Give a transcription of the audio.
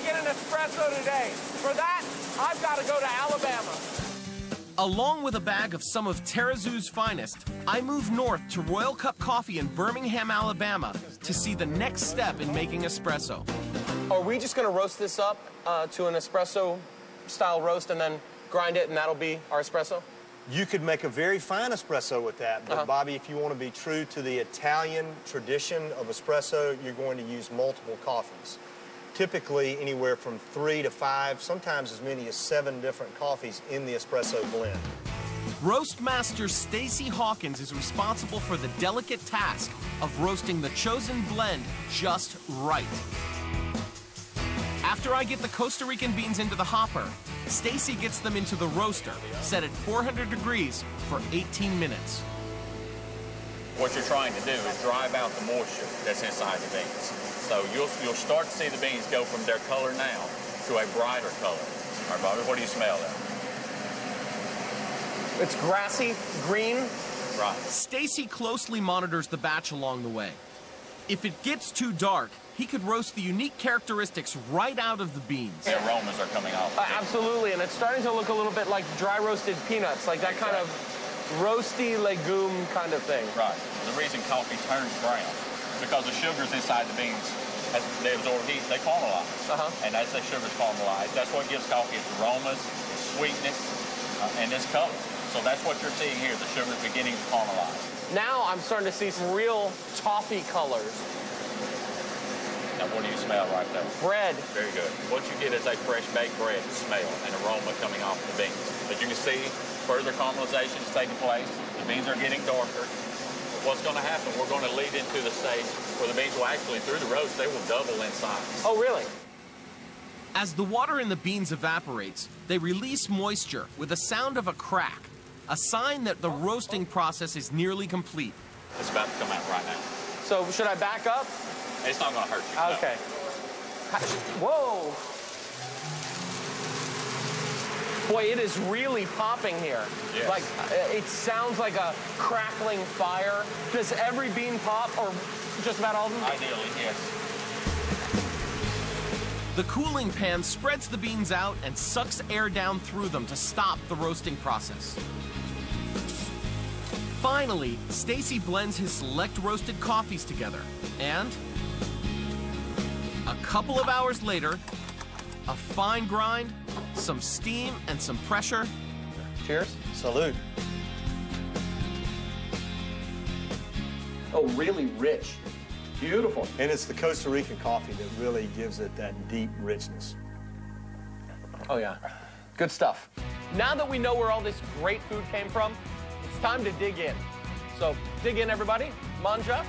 get an espresso today. For that, I've got to go to Alabama. Along with a bag of some of Terrazoo's finest, I move north to Royal Cup Coffee in Birmingham, Alabama to see the next step in making espresso. Are we just going to roast this up to an espresso style roast and then grind it and that'll be our espresso? You could make a very fine espresso with that, but Bobby, if you want to be true to the Italian tradition of espresso, you're going to use multiple coffees. Typically anywhere from 3 to 5, sometimes as many as 7 different coffees in the espresso blend. Roast master Stacy Hawkins is responsible for the delicate task of roasting the chosen blend just right. After I get the Costa Rican beans into the hopper, Stacy gets them into the roaster, set at 400 degrees for 18 minutes. What you're trying to do is drive out the moisture that's inside the beans. So you'll start to see the beans go from their color now to a brighter color. All right, Bobby, what do you smell there? It's grassy, green. Right. Stacy closely monitors the batch along the way. If it gets too dark, he could roast the unique characteristics right out of the beans. The aromas are coming off. Absolutely, and it's starting to look a little bit like dry roasted peanuts, like that kind of roasty legume kind of thing. Right. The reason coffee turns brown is because the sugars inside the beans, as they absorb heat, they caramelize. And as the sugars caramelize, that's what gives coffee its aromas, its sweetness, and its color. So that's what you're seeing here, the sugar's beginning to caramelize. Now I'm starting to see some real toffee colors. Now what do you smell right there? Bread. Very good. What you get is a fresh baked bread smell and aroma coming off the beans. As you can see, further caramelization is taking place. The beans are getting darker. What's going to happen, we're going to lead into the stage where the beans will actually, through the roast, they will double in size. Oh, really? As the water in the beans evaporates, they release moisture with a sound of a crack, a sign that the roasting process is nearly complete. It's about to come out right now. So should I back up? It's not going to hurt you. Okay. No. Whoa. Boy, it is really popping here. Yes. Like, it sounds like a crackling fire. Does every bean pop, or just about all of them? Ideally, yes. The cooling pan spreads the beans out and sucks air down through them to stop the roasting process. Finally, Stacy blends his select roasted coffees together, and a couple of hours later, a fine grind, some steam, and some pressure. Cheers. Salute. Oh, really rich. Beautiful. And it's the Costa Rican coffee that really gives it that deep richness. Oh, yeah. Good stuff. Now that we know where all this great food came from, it's time to dig in. So dig in, everybody. Manja.